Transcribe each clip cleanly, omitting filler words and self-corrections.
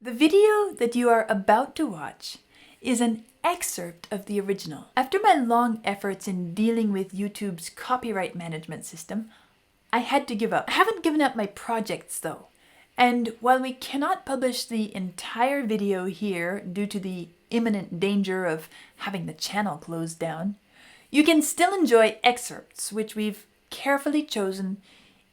The video that you are about to watch is an excerpt of the original. After my long efforts in dealing with YouTube's copyright management system, I had to give up. I haven't given up my projects though. And while we cannot publish the entire video here due to the imminent danger of having the channel closed down, you can still enjoy excerpts which we've carefully chosen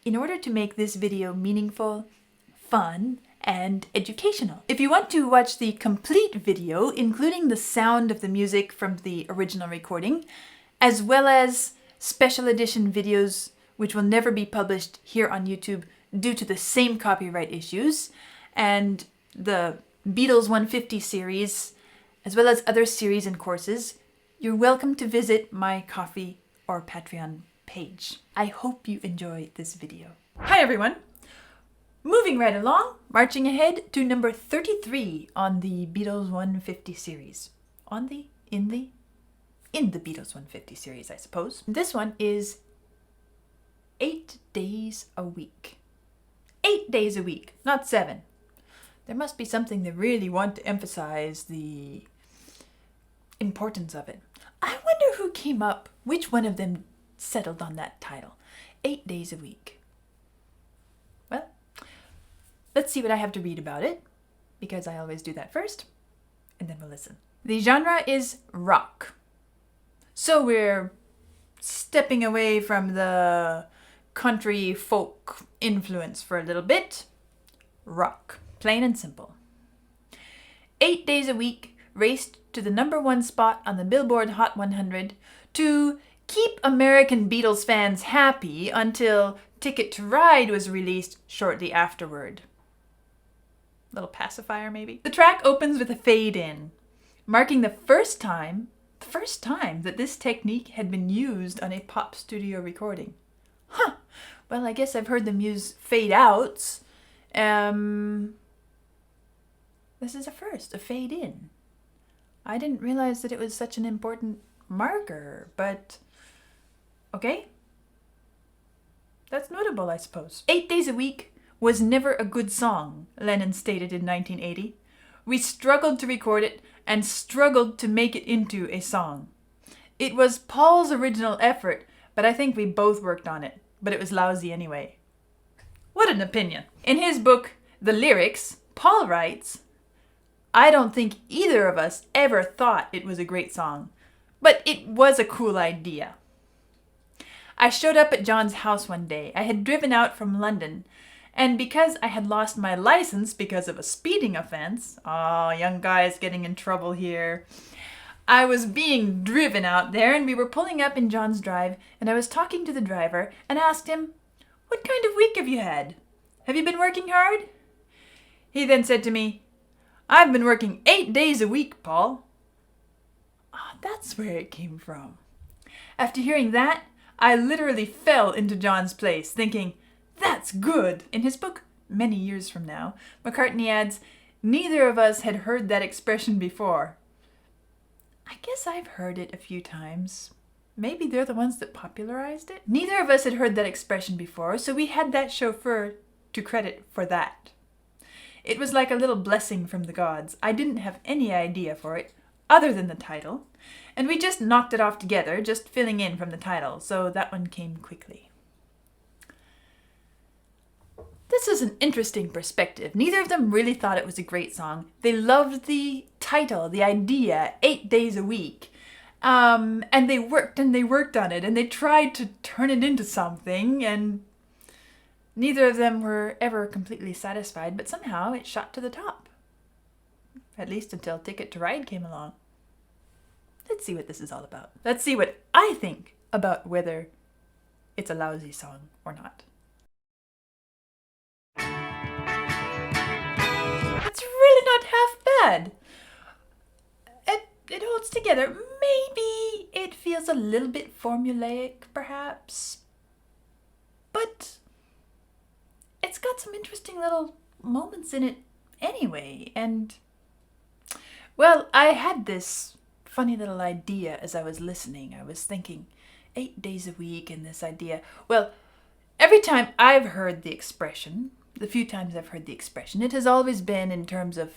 in order to make this video meaningful, fun, and educational. If you want to watch the complete video, including the sound of the music from the original recording, as well as special edition videos which will never be published here on YouTube due to the same copyright issues, and the Beatles 150 series, as well as other series and courses, you're welcome to visit my Ko-fi or Patreon page. I hope you enjoy this video. Hi everyone! Moving right along, marching ahead to number 33 on the Beatles 150 series. In the Beatles 150 series, I suppose. This one is 8 days a week. 8 days a week, not 7. There must be something they really want to emphasize the importance of it. I wonder who came up, which one of them settled on that title. 8 days a week. Well, let's see what I have to read about it, because I always do that first, and then we'll listen. The genre is rock. So we're stepping away from the country folk influence for a little bit. Rock, plain and simple. 8 days a week raced to the #1 spot on the Billboard Hot 100 to keep American Beatles fans happy until Ticket to Ride was released shortly afterward. Little pacifier, maybe? The track opens with a fade in, marking the first time that this technique had been used on a pop studio recording. Huh. Well, I guess I've heard them use fade outs. This is a first, a fade in. I didn't realize that it was such an important marker, but okay. That's notable, I suppose. 8 days a week was never a good song, Lennon stated in 1980. We struggled to record it and struggled to make it into a song. It was Paul's original effort, but I think we both worked on it, but it was lousy anyway. What an opinion. In his book, The Lyrics, Paul writes, I don't think either of us ever thought it was a great song, but it was a cool idea. I showed up at John's house one day. I had driven out from London, and because I had lost my license because of a speeding offense, young guys getting in trouble here, I was being driven out there, and we were pulling up in John's drive, and I was talking to the driver and asked him, what kind of week have you had? Have you been working hard? He then said to me, I've been working 8 days a week, Paul. That's where it came from. After hearing that, I literally fell into John's place, thinking, that's good. In his book, Many Years From Now, McCartney adds, neither of us had heard that expression before. I guess I've heard it a few times. Maybe they're the ones that popularized it? Neither of us had heard that expression before, so we had that chauffeur to credit for that. It was like a little blessing from the gods. I didn't have any idea for it, other than the title, and we just knocked it off together, just filling in from the title, so that one came quickly. This is an interesting perspective. Neither of them really thought it was a great song. They loved the title, the idea, 8 days a week. And they worked on it, and they tried to turn it into something, and neither of them were ever completely satisfied, but somehow it shot to the top. At least until Ticket to Ride came along. Let's see what this is all about. Let's see what I think about whether it's a lousy song or not. It's really not half bad. It holds together. Maybe it feels a little bit formulaic, perhaps. But it's got some interesting little moments in it anyway. And, well, I had this funny little idea as I was listening. I was thinking, 8 days a week and this idea. Well, every time I've heard the expression, the few times I've heard the expression, it has always been in terms of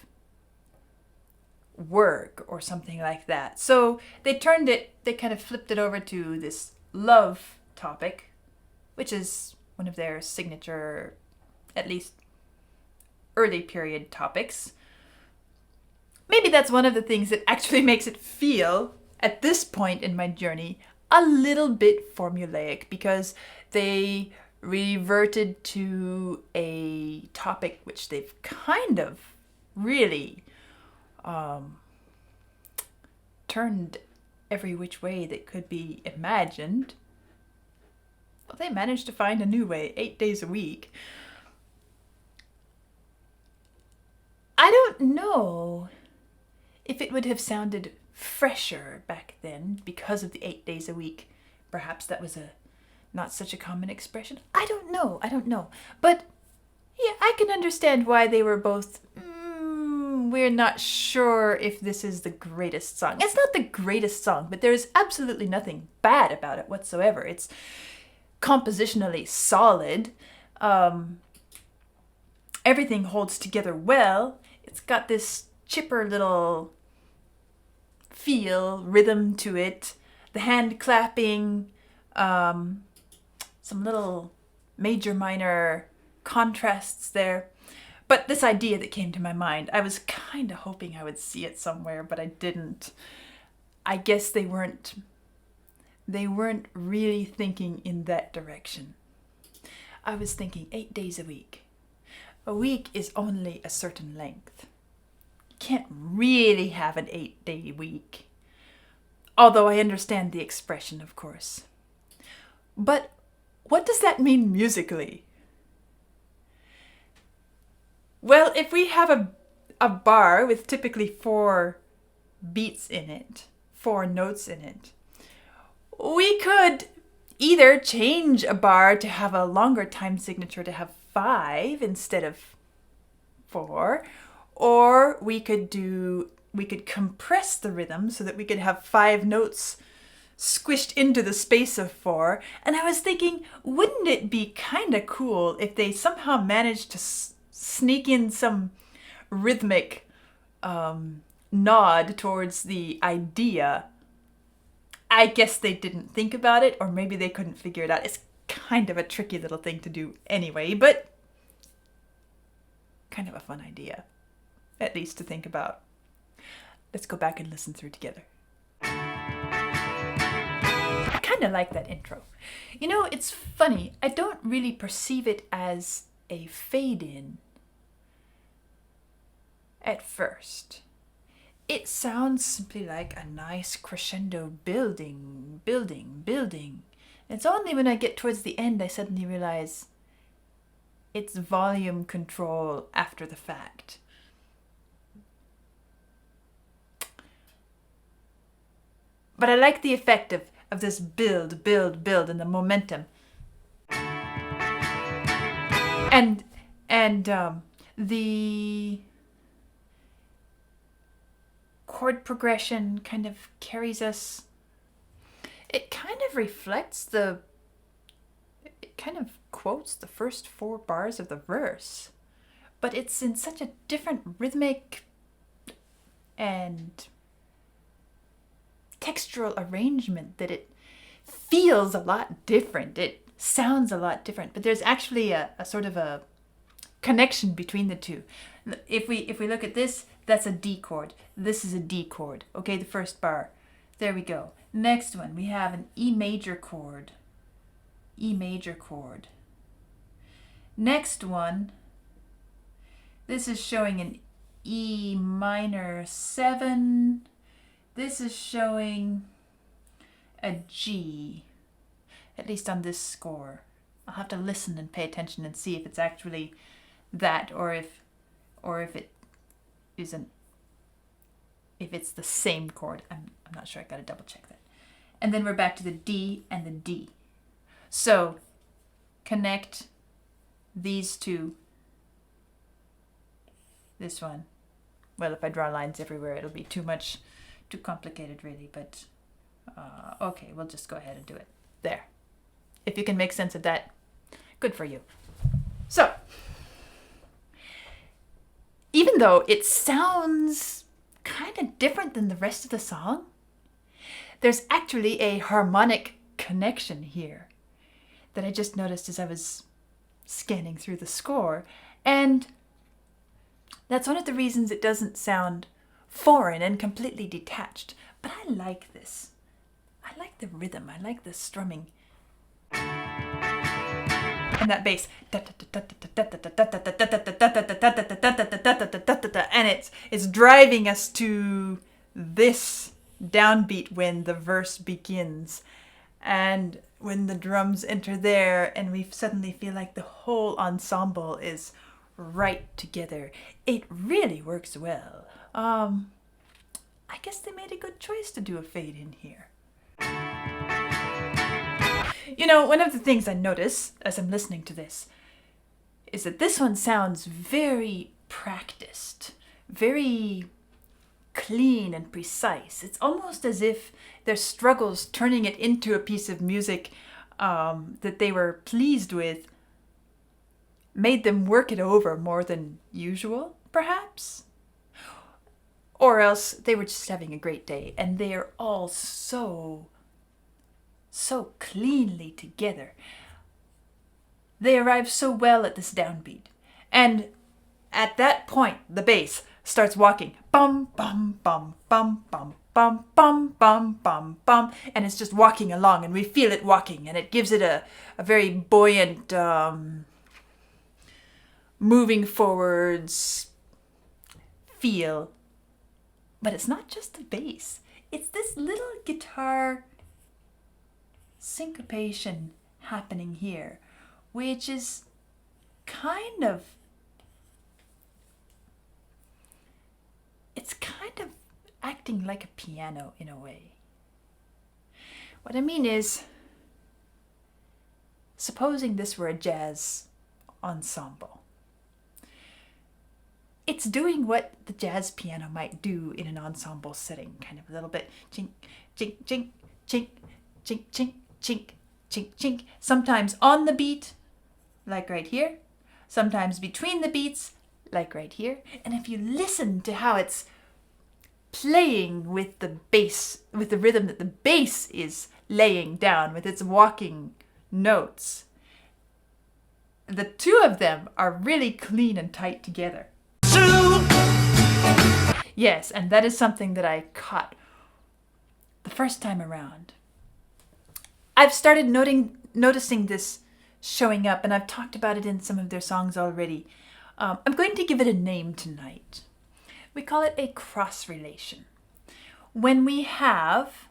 work or something like that. So they kind of flipped it over to this love topic, which is one of their signature, at least early period topics. Maybe that's one of the things that actually makes it feel, at this point in my journey, a little bit formulaic, because they reverted to a topic which they've kind of really turned every which way that could be imagined. Well, they managed to find a new way, 8 days a week. I don't know if it would have sounded fresher back then because of the 8 days a week. Perhaps that was not such a common expression. I don't know. But yeah, I can understand why they were both, we're not sure if this is the greatest song. It's not the greatest song, but there's absolutely nothing bad about it whatsoever. It's compositionally solid. Everything holds together well. It's got this chipper little feel, rhythm to it. The hand clapping, some little major minor contrasts there. But this idea that came to my mind, I was kind of hoping I would see it somewhere, but I didn't. I guess they weren't really thinking in that direction. I was thinking 8 days a week. A week is only a certain length. You can't really have an 8-day week. Although I understand the expression, of course. But what does that mean musically? Well, if we have a bar with typically 4 beats in it, 4 notes in it, we could either change a bar to have a longer time signature to have 5 instead of 4, or we could compress the rhythm so that we could have 5 notes squished into the space of 4. And I was thinking, wouldn't it be kind of cool if they somehow managed to sneak in some rhythmic nod towards the idea? I guess they didn't think about it, or maybe they couldn't figure it out. It's kind of a tricky little thing to do anyway, but kind of a fun idea, at least to think about. Let's go back and listen through together. I kind of like that intro. You know, it's funny. I don't really perceive it as a fade-in at first. It sounds simply like a nice crescendo building. It's only when I get towards the end I suddenly realize it's volume control after the fact. But I like the effect of this build, and the momentum. And the chord progression kind of carries us. It kind of reflects it kind of quotes the first 4 bars of the verse, but it's in such a different rhythmic and textural arrangement that it feels a lot different. It sounds a lot different, but there's actually a sort of a connection between the two. If we look at this, that's a D chord. This is a D chord. Okay, the first bar. There we go. Next one, we have an E major chord. E major chord. Next one, this is showing an E minor 7. This is showing a G, at least on this score. I'll have to listen and pay attention and see if it's actually that, or if it isn't, if it's the same chord. I'm not sure. I gotta double check that. And then we're back to the D and the D. So connect these two. This one. Well, if I draw lines everywhere, it'll be too complicated really, but okay, we'll just go ahead and do it. There. If you can make sense of that, good for you. So, even though it sounds kind of different than the rest of the song, there's actually a harmonic connection here that I just noticed as I was scanning through the score. And that's one of the reasons it doesn't sound foreign and completely detached. But I like this. I like the rhythm. I like the strumming. And that bass. And it's driving us to this downbeat when the verse begins. And when the drums enter there and we suddenly feel like the whole ensemble is right together. It really works well. I guess they made a good choice to do a fade in here. You know, one of the things I notice as I'm listening to this is that this one sounds very practiced, very clean and precise. It's almost as if their struggles turning it into a piece of music that they were pleased with made them work it over more than usual, perhaps? Or else they were just having a great day and they are all so cleanly together. They arrive so well at this downbeat. And at that point, the bass starts walking. Bum, bum, bum, bum, bum, bum, bum, bum, bum, bum. And it's just walking along and we feel it walking. And it gives it a very buoyant, moving forwards feel. But it's not just the bass. It's this little guitar syncopation happening here, which is kind of acting like a piano in a way. What I mean is, supposing this were a jazz ensemble, it's doing what the jazz piano might do in an ensemble setting, kind of a little bit chink, chink, chink, chink, chink, chink, chink, chink, chink. Sometimes on the beat, like right here. Sometimes between the beats, like right here. And if you listen to how it's playing with the bass, with the rhythm that the bass is laying down, with its walking notes, the two of them are really clean and tight together. Yes, and that is something that I caught the first time around. I've started noticing this showing up, and I've talked about it in some of their songs already. I'm going to give it a name tonight. We call it a cross relation. When we have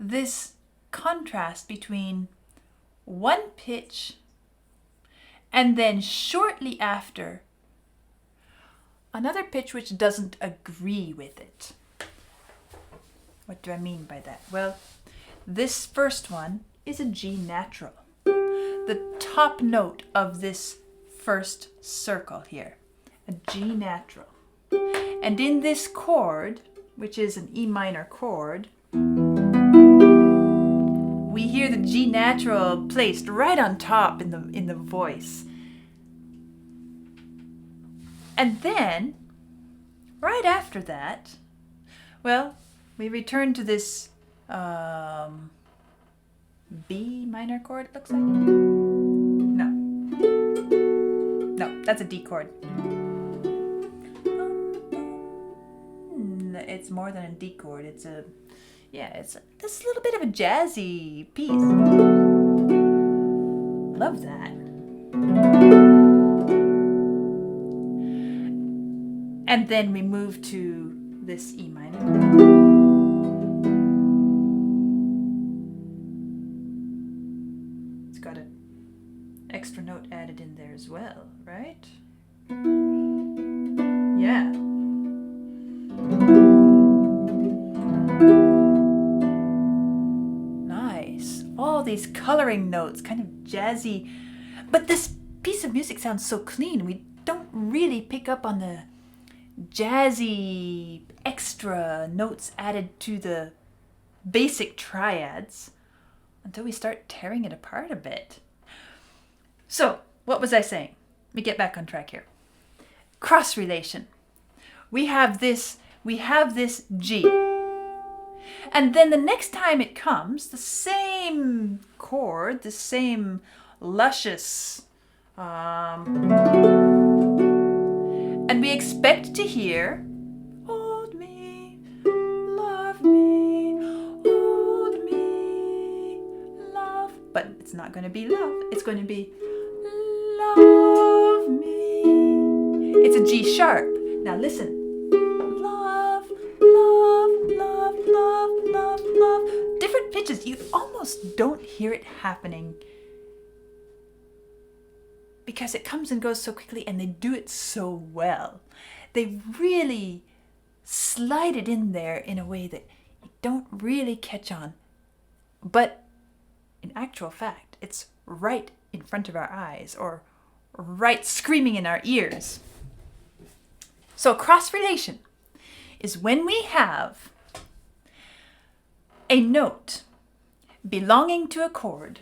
this contrast between one pitch and then shortly after another pitch which doesn't agree with it. What do I mean by that? Well, this first one is a G natural. The top note of this first circle here, a G natural. And in this chord, which is an E minor chord, we hear the G natural placed right on top in the voice. And then, right after that, well, we return to this B minor chord, it looks like. No, that's a D chord. It's more than a D chord. It's this little bit of a jazzy piece. Love that. And then we move to this E minor. It's got an extra note added in there as well, right? Yeah. Nice. All these coloring notes, kind of jazzy. But this piece of music sounds so clean. We don't really pick up on the jazzy extra notes added to the basic triads until we start tearing it apart a bit. So, what was I saying? Let me get back on track here. cross relation. We have this G. And then the next time it comes, the same chord, the same luscious, and we expect to hear, hold me, love me, hold me, love. But it's not going to be love. It's going to be love me. It's a G sharp. Now listen. Love, love, love, love, love, love. Different pitches. You almost don't hear it happening because it comes and goes so quickly, and they do it so well. They really slide it in there in a way that you don't really catch on. But in actual fact, it's right in front of our eyes, or right screaming in our ears. So cross relation is when we have a note belonging to a chord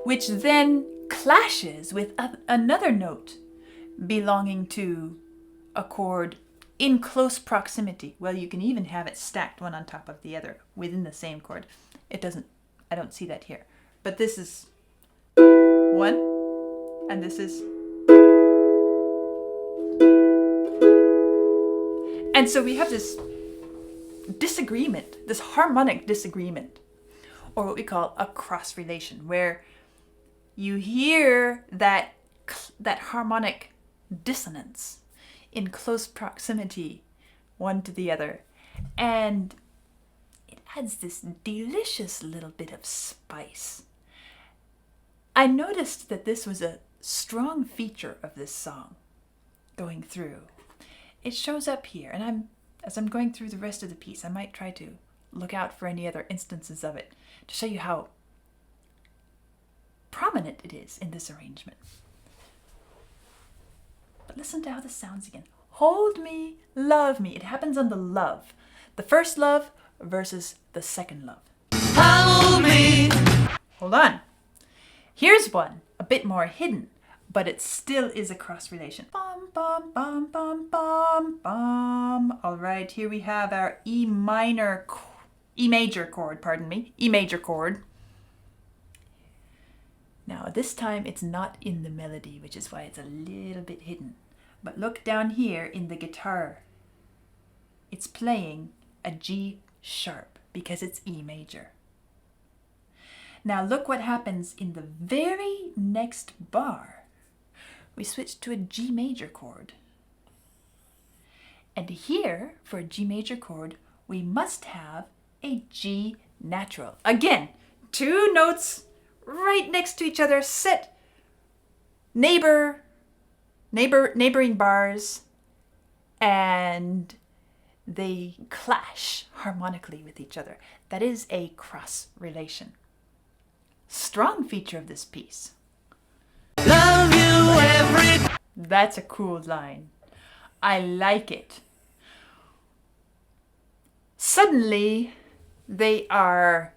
which then clashes with another note belonging to a chord in close proximity. Well, you can even have it stacked one on top of the other within the same chord. I don't see that here. But this is one, and this is. And so we have this disagreement, this harmonic disagreement, or what we call a cross relation, where you hear that harmonic dissonance in close proximity one to the other, and it adds this delicious little bit of spice. I noticed that this was a strong feature of this song going through. It shows up here, and as I'm going through the rest of the piece, I might try to look out for any other instances of it to show you how prominent it is in this arrangement. But listen to how this sounds again. Hold me, love me. It happens on the love. The first love versus the second love. Hold me. Hold on. Here's one, a bit more hidden, but it still is a cross relation. Bum, bum, bum, bum, bum, bum. All right, here we have our E major chord. Now this time it's not in the melody, which is why it's a little bit hidden. But look down here in the guitar. It's playing a G sharp because it's E major. Now look what happens in the very next bar. We switch to a G major chord. And here, for a G major chord, we must have a G natural. Again, two notes right next to each other, set neighboring bars, and they clash harmonically with each other. That is a cross relation. Strong feature of this piece. Love you every. That's a cool line. I like it. Suddenly, they are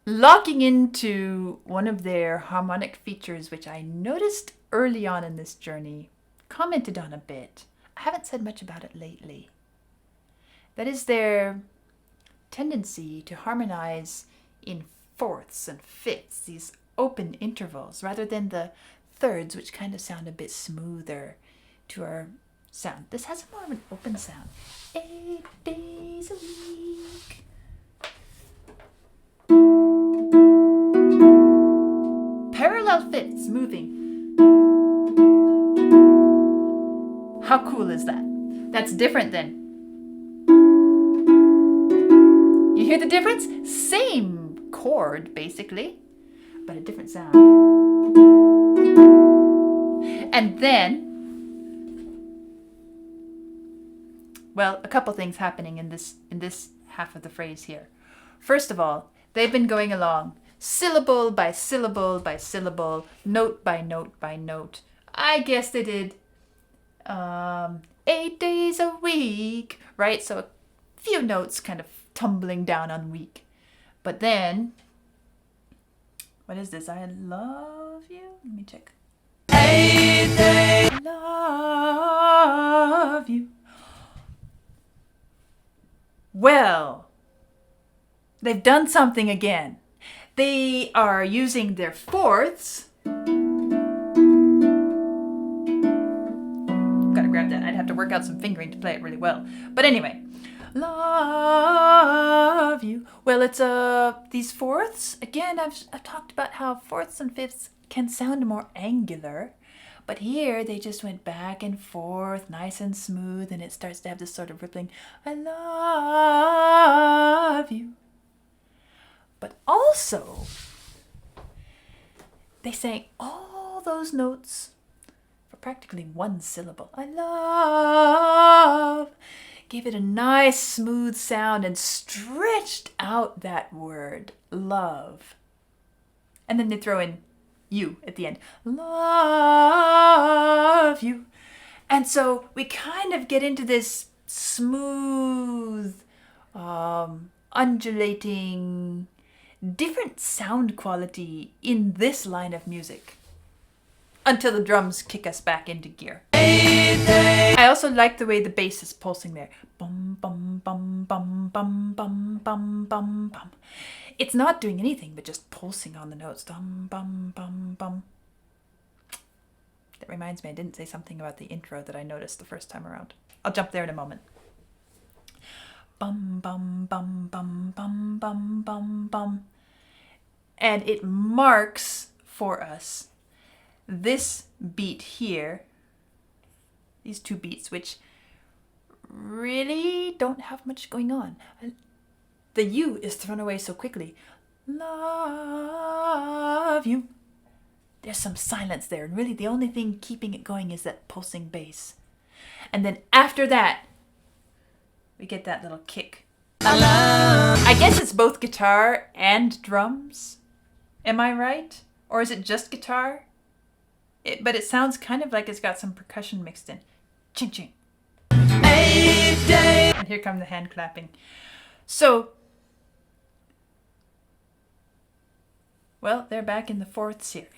locking into one of their harmonic features, which I noticed early on in this journey, commented on a bit. I haven't said much about it lately. That is their tendency to harmonize in fourths and fifths, these open intervals, rather than the thirds, which kind of sound a bit smoother to our sound. This has more of an open sound. 8 days a week. Parallel fifths moving. How cool is that? That's different than. You hear the difference? Same chord, basically, but a different sound. And then, well, a couple things happening in this half of the phrase here. First of all, they've been going along syllable by syllable by syllable, note by note by note. I guess they did 8 days a week, right? So a few notes kind of tumbling down on week. But then, what is this? I love you. Let me check. Well, they've done something again. They are using their fourths. Gotta grab that. I'd have to work out some fingering to play it really well. But anyway, love you. Well, it's these fourths. Again, I've talked about how fourths and fifths can sound more angular. But here they just went back and forth, nice and smooth, and it starts to have this sort of rippling, I love you. But also, they sang all those notes for practically one syllable. I love. Gave it a nice smooth sound and stretched out that word, love. And then they throw in you at the end. Love you. And so we kind of get into this smooth, undulating, different sound quality in this line of music until the drums kick us back into gear. I also like the way the bass is pulsing there. Bum, bum, bum, bum, bum, bum, bum, bum, bum. It's not doing anything but just pulsing on the notes. Dum, bum, bum, bum. That reminds me, I didn't say something about the intro that I noticed the first time around. I'll jump there in a moment. Bum, bum, bum, bum, bum, bum, bum, bum. And it marks for us this beat here, these two beats, which really don't have much going on. The U is thrown away so quickly. Love you. There's some silence there, and really the only thing keeping it going is that pulsing bass. And then after that, we get that little kick. I guess it's both guitar and drums. Am I right? Or is it just guitar? But it sounds kind of like it's got some percussion mixed in. Ching ching. And here come the hand clapping. So, well, they're back in the fourths here.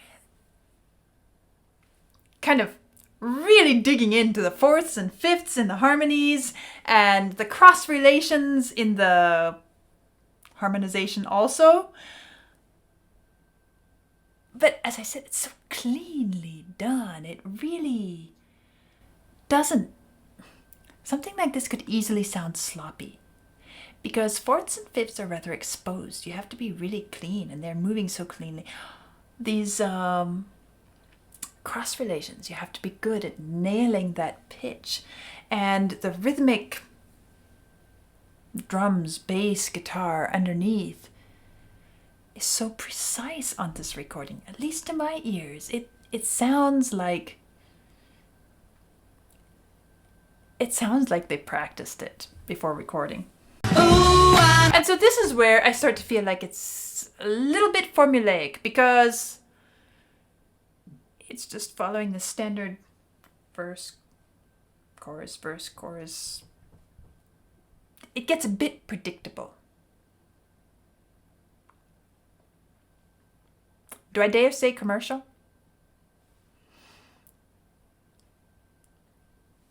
Kind of really digging into the fourths and fifths and the harmonies and the cross relations in the harmonization also. But as I said, it's so cleanly done. It really doesn't. Something like this could easily sound sloppy because fourths and fifths are rather exposed. You have to be really clean, and they're moving so cleanly. These cross relations, you have to be good at nailing that pitch. And the rhythmic drums, bass, guitar underneath is so precise on this recording, at least to my ears. It sounds like they practiced it before recording. And so this is where I start to feel like it's a little bit formulaic because it's just following the standard verse, chorus. It gets a bit predictable. Do I dare say commercial?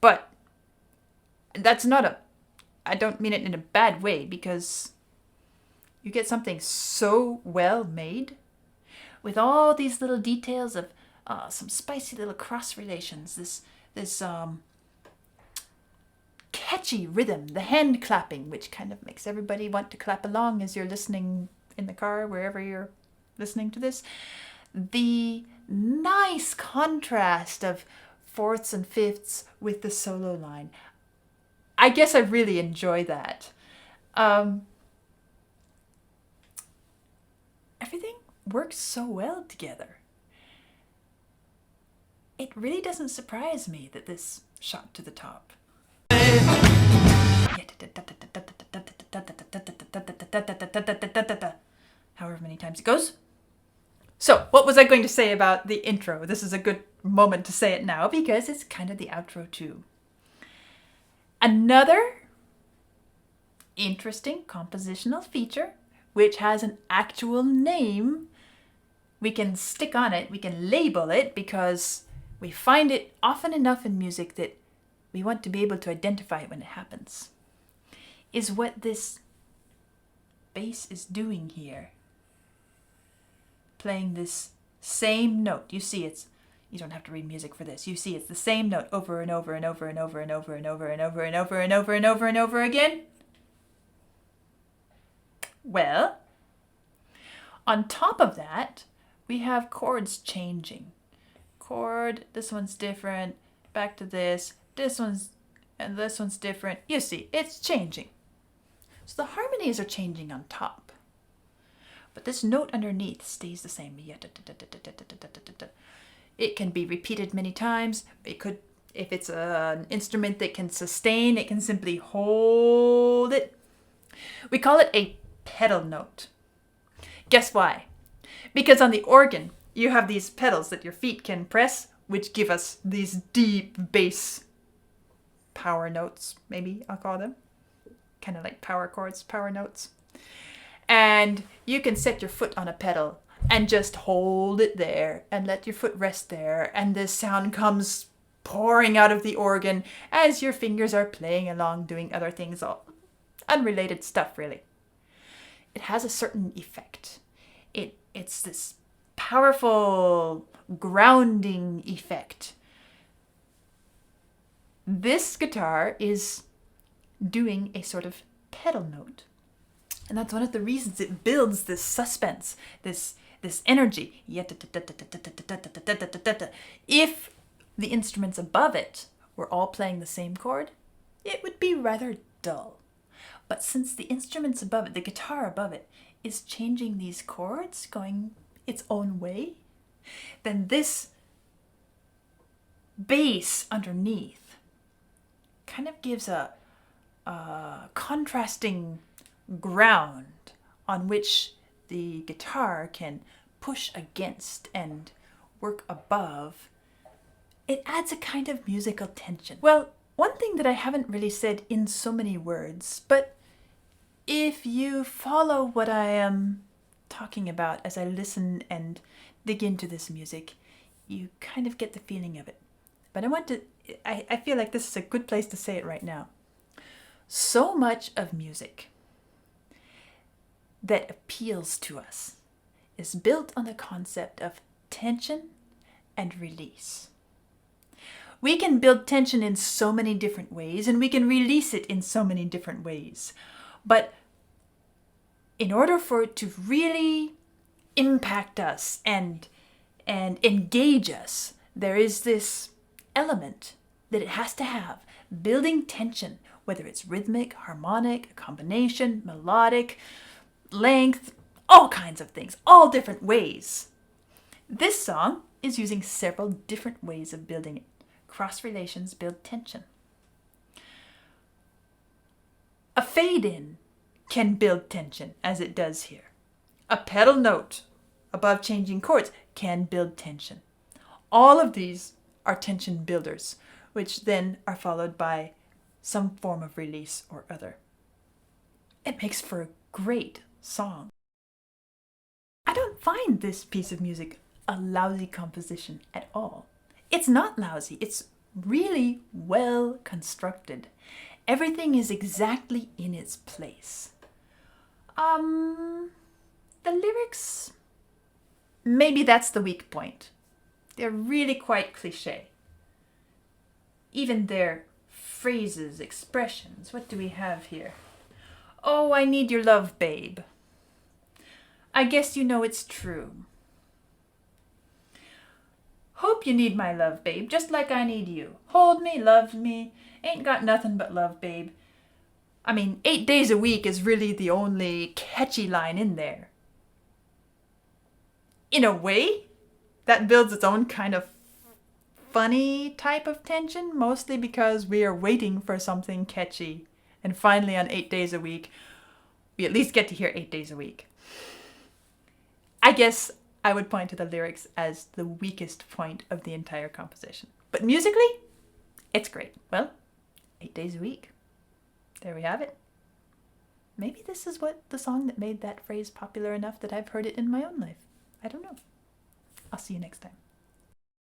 But that's I don't mean it in a bad way, because you get something so well made with all these little details of some spicy little cross relations, this catchy rhythm, the hand clapping, which kind of makes everybody want to clap along as you're listening in the car, wherever you're listening to this. The nice contrast of fourths and fifths with the solo line. I guess I really enjoy that. Everything works so well together. It really doesn't surprise me that this shot to the top. However many times it goes. So, what was I going to say about the intro? This is a good moment to say it now because it's kind of the outro too. Another interesting compositional feature, which has an actual name, we can stick on it, we can label it, because we find it often enough in music that we want to be able to identify it when it happens, is what this bass is doing here. Playing this same note. You see you don't have to read music for this. You see it's the same note over and over and over and over and over and over and over and over and over and over and over again. Well, on top of that, we have chords changing. Chord, this one's different, back to this one's, and this one's different. You see, it's changing. So the harmonies are changing on top. But this note underneath stays the same. It can be repeated many times. It could, if it's an instrument that can sustain, it can simply hold it. We call it a pedal note. Guess why? Because on the organ, you have these pedals that your feet can press, which give us these deep bass power notes, maybe I'll call them. Kind of like power chords, power notes. And you can set your foot on a pedal and just hold it there and let your foot rest there, and the sound comes pouring out of the organ as your fingers are playing along, doing other things, all unrelated stuff really. It has a certain effect. It's this powerful grounding effect. This guitar is doing a sort of pedal note. And that's one of the reasons it builds this suspense, this energy. If the instruments above it were all playing the same chord, it would be rather dull. But since the instruments above it, the guitar above it, is changing these chords, going its own way, then this bass underneath kind of gives a contrasting ground on which the guitar can push against and work above. It adds a kind of musical tension. Well, one thing that I haven't really said in so many words, but if you follow what I am talking about as I listen and dig into this music, you kind of get the feeling of it. But I feel like this is a good place to say it right now. So much of music that appeals to us is built on the concept of tension and release. We can build tension in so many different ways, and we can release it in so many different ways. But in order for it to really impact us and engage us, there is this element that it has to have, building tension, whether it's rhythmic, harmonic, a combination, melodic, length, all kinds of things, all different ways. This song is using several different ways of building it. Cross relations build tension. A fade-in can build tension, as it does here. A pedal note above changing chords can build tension. All of these are tension builders, which then are followed by some form of release or other. It makes for a great song. I don't find this piece of music a lousy composition at all. It's not lousy. It's really well constructed. Everything is exactly in its place. The lyrics, maybe that's the weak point. They're really quite cliche. Even their phrases, expressions. What do we have here? Oh, I need your love, babe. I guess you know it's true. Hope you need my love, babe, just like I need you. Hold me, love me, ain't got nothing but love, babe. I mean, 8 days a week is really the only catchy line in there. In a way, that builds its own kind of funny type of tension, mostly because we are waiting for something catchy. And finally, on 8 days a week, we at least get to hear 8 days a week. I guess I would point to the lyrics as the weakest point of the entire composition. But musically, it's great. Well, 8 days a week. There we have it. Maybe this is what the song that made that phrase popular enough that I've heard it in my own life. I don't know. I'll see you next time.